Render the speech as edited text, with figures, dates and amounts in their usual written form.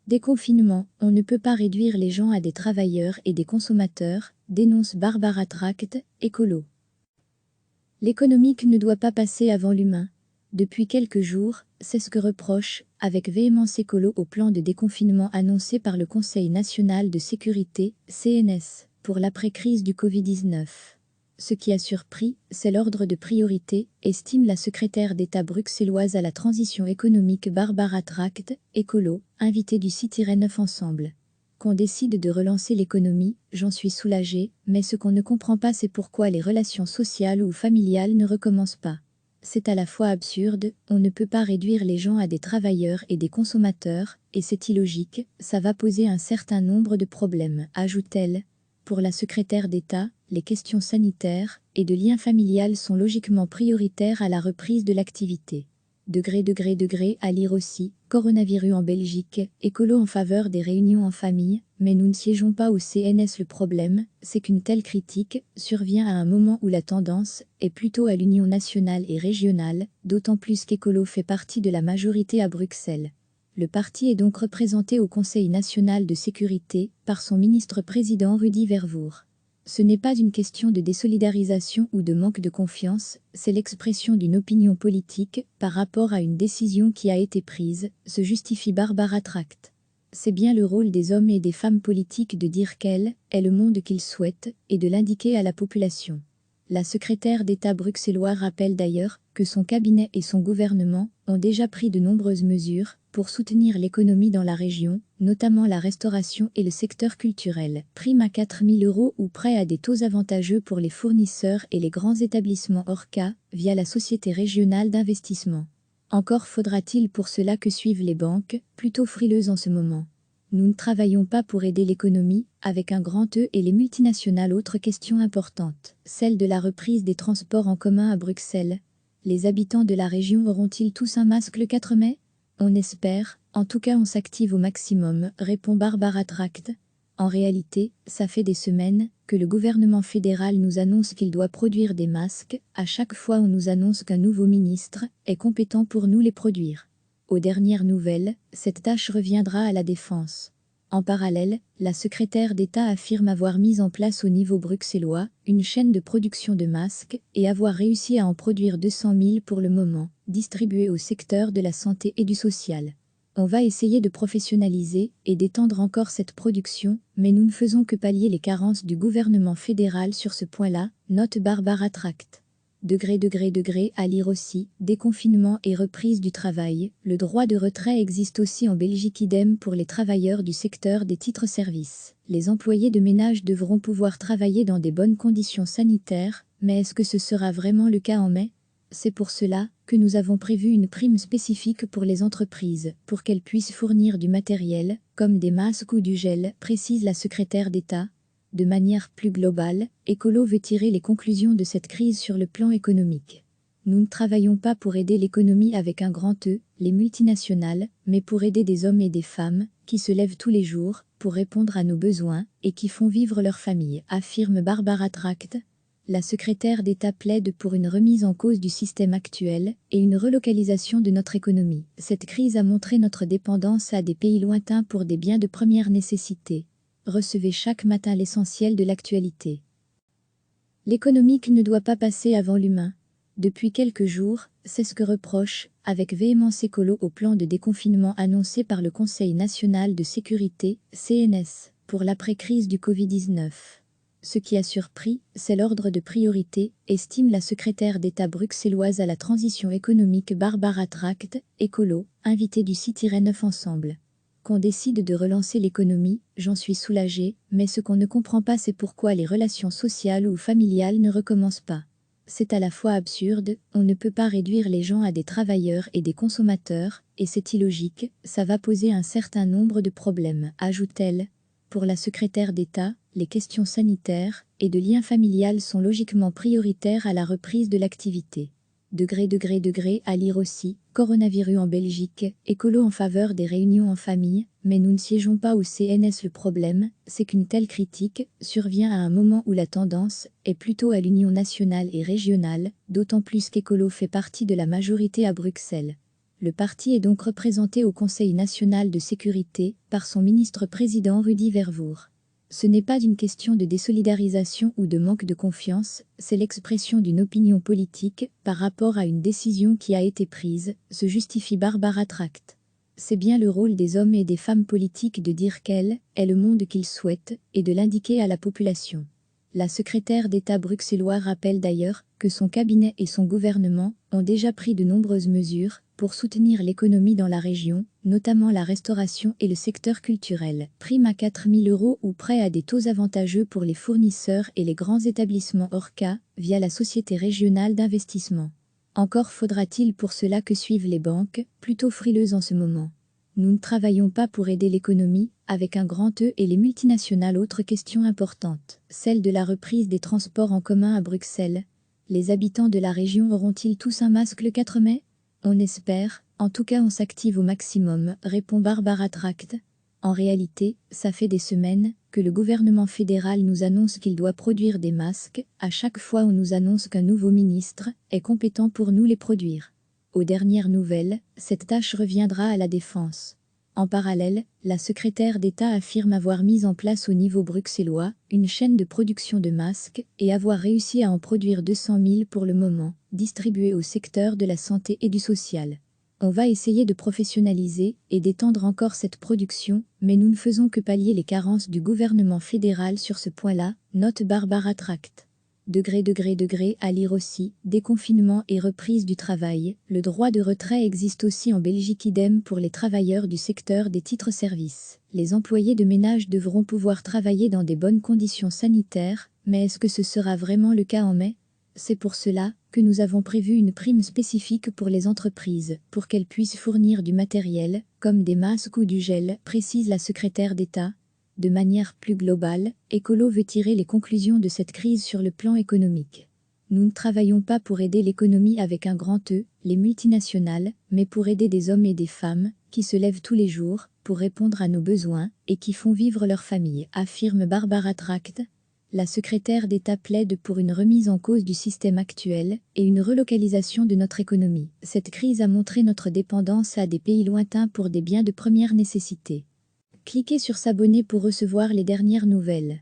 Déconfinement, on ne peut pas réduire les gens à des travailleurs et des consommateurs, dénonce Barbara Tract, écolo. L'économique ne doit pas passer avant l'humain. Depuis quelques jours, c'est ce que reproche, avec véhémence écolo au plan de déconfinement annoncé par le Conseil national de sécurité, CNS, pour l'après-crise du Covid-19. Ce qui a surpris, c'est l'ordre de priorité, estime la secrétaire d'État bruxelloise à la transition économique Barbara Tract, écolo, invitée du site IR9 Ensemble. Qu'on décide de relancer l'économie, j'en suis soulagée, mais ce qu'on ne comprend pas c'est pourquoi les relations sociales ou familiales ne recommencent pas. C'est à la fois absurde, on ne peut pas réduire les gens à des travailleurs et des consommateurs, et c'est illogique, ça va poser un certain nombre de problèmes, ajoute-t-elle. Pour la secrétaire d'État, les questions sanitaires et de lien familial sont logiquement prioritaires à la reprise de l'activité. À lire aussi, coronavirus en Belgique, écolo en faveur des réunions en famille, mais nous ne siégeons pas au CNS. Le problème, c'est qu'une telle critique survient à un moment où la tendance est plutôt à l'union nationale et régionale, d'autant plus qu'écolo fait partie de la majorité à Bruxelles. Le parti est donc représenté au Conseil national de sécurité par son ministre-président Rudy Vervoer. Ce n'est pas une question de désolidarisation ou de manque de confiance, c'est l'expression d'une opinion politique par rapport à une décision qui a été prise, se justifie Barbara Tract. C'est bien le rôle des hommes et des femmes politiques de dire quel est le monde qu'ils souhaitent et de l'indiquer à la population. La secrétaire d'État bruxelloise rappelle d'ailleurs que son cabinet et son gouvernement ont déjà pris de nombreuses mesures pour soutenir l'économie dans la région, notamment la restauration et le secteur culturel. Prime à 4 000 € ou prêt à des taux avantageux pour les fournisseurs et les grands établissements Orca, via la Société régionale d'investissement. Encore faudra-t-il pour cela que suivent les banques, plutôt frileuses en ce moment. Nous ne travaillons pas pour aider l'économie, avec un grand E et les multinationales. Autre question importante, celle de la reprise des transports en commun à Bruxelles. Les habitants de la région auront-ils tous un masque le 4 mai ? On espère, en tout cas on s'active au maximum, répond Barbara Tract. En réalité, ça fait des semaines que le gouvernement fédéral nous annonce qu'il doit produire des masques, à chaque fois on nous annonce qu'un nouveau ministre est compétent pour nous les produire. Aux dernières nouvelles, cette tâche reviendra à la Défense. En parallèle, la secrétaire d'État affirme avoir mis en place au niveau bruxellois une chaîne de production de masques et avoir réussi à en produire 200 000 pour le moment, distribués au secteur de la santé et du social. On va essayer de professionnaliser et d'étendre encore cette production, mais nous ne faisons que pallier les carences du gouvernement fédéral sur ce point-là, note Barbara Tract. À lire aussi, déconfinement et reprise du travail, le droit de retrait existe aussi en Belgique, idem pour les travailleurs du secteur des titres-services. Les employés de ménage devront pouvoir travailler dans des bonnes conditions sanitaires, mais est-ce que ce sera vraiment le cas en mai ? C'est pour cela que nous avons prévu une prime spécifique pour les entreprises, pour qu'elles puissent fournir du matériel, comme des masques ou du gel, précise la secrétaire d'État. De manière plus globale, Écolo veut tirer les conclusions de cette crise sur le plan économique. Nous ne travaillons pas pour aider l'économie avec un grand E, les multinationales, mais pour aider des hommes et des femmes qui se lèvent tous les jours pour répondre à nos besoins et qui font vivre leur famille, affirme Barbara Tract. La secrétaire d'État plaide pour une remise en cause du système actuel et une relocalisation de notre économie. Cette crise a montré notre dépendance à des pays lointains pour des biens de première nécessité. Recevez chaque matin l'essentiel de l'actualité. L'économique ne doit pas passer avant l'humain. Depuis quelques jours, c'est ce que reproche, avec véhémence écolo au plan de déconfinement annoncé par le Conseil national de sécurité, CNS, pour l'après-crise du Covid-19. Ce qui a surpris, c'est l'ordre de priorité, estime la secrétaire d'État bruxelloise à la transition économique Barbara Tract, écolo, invitée du site IR9 Ensemble. Qu'on décide de relancer l'économie, j'en suis soulagée, mais ce qu'on ne comprend pas c'est pourquoi les relations sociales ou familiales ne recommencent pas. C'est à la fois absurde, on ne peut pas réduire les gens à des travailleurs et des consommateurs, et c'est illogique, ça va poser un certain nombre de problèmes, ajoute-t-elle. Pour la secrétaire d'État, les questions sanitaires et de lien familial sont logiquement prioritaires à la reprise de l'activité. À lire aussi, coronavirus en Belgique, écolo en faveur des réunions en famille, mais nous ne siégeons pas au CNS. Le problème, c'est qu'une telle critique survient à un moment où la tendance est plutôt à l'union nationale et régionale, d'autant plus qu'écolo fait partie de la majorité à Bruxelles. Le parti est donc représenté au Conseil national de sécurité par son ministre-président Rudy Vervoer. Ce n'est pas une question de désolidarisation ou de manque de confiance, c'est l'expression d'une opinion politique par rapport à une décision qui a été prise, se justifie Barbara Tract. C'est bien le rôle des hommes et des femmes politiques de dire quel est le monde qu'ils souhaitent et de l'indiquer à la population. La secrétaire d'État bruxelloise rappelle d'ailleurs que son cabinet et son gouvernement ont déjà pris de nombreuses mesures pour soutenir l'économie dans la région, notamment la restauration et le secteur culturel. Prime à 4 000 € ou prêt à des taux avantageux pour les fournisseurs et les grands établissements Orca via la Société régionale d'investissement. Encore faudra-t-il pour cela que suivent les banques, plutôt frileuses en ce moment. Nous ne travaillons pas pour aider l'économie, avec un grand E et les multinationales. Autre question importante, celle de la reprise des transports en commun à Bruxelles. Les habitants de la région auront-ils tous un masque le 4 mai? On espère, en tout cas on s'active au maximum, répond Barbara Tract. En réalité, ça fait des semaines que le gouvernement fédéral nous annonce qu'il doit produire des masques. À chaque fois on nous annonce qu'un nouveau ministre est compétent pour nous les produire. Aux dernières nouvelles, cette tâche reviendra à la Défense. En parallèle, la secrétaire d'État affirme avoir mis en place au niveau bruxellois une chaîne de production de masques et avoir réussi à en produire 200 000 pour le moment, distribués au secteur de la santé et du social. On va essayer de professionnaliser et d'étendre encore cette production, mais nous ne faisons que pallier les carences du gouvernement fédéral sur ce point-là, note Barbara Tract. À lire aussi, déconfinement et reprise du travail. Le droit de retrait existe aussi en Belgique, idem pour les travailleurs du secteur des titres-services. Les employés de ménage devront pouvoir travailler dans des bonnes conditions sanitaires, mais est-ce que ce sera vraiment le cas en mai? C'est pour cela que nous avons prévu une prime spécifique pour les entreprises, pour qu'elles puissent fournir du matériel, comme des masques ou du gel, précise la secrétaire d'État. De manière plus globale, Écolo veut tirer les conclusions de cette crise sur le plan économique. Nous ne travaillons pas pour aider l'économie avec un grand E, les multinationales, mais pour aider des hommes et des femmes qui se lèvent tous les jours pour répondre à nos besoins et qui font vivre leur famille, affirme Barbara Tract. La secrétaire d'État plaide pour une remise en cause du système actuel et une relocalisation de notre économie. Cette crise a montré notre dépendance à des pays lointains pour des biens de première nécessité. Cliquez sur s'abonner pour recevoir les dernières nouvelles.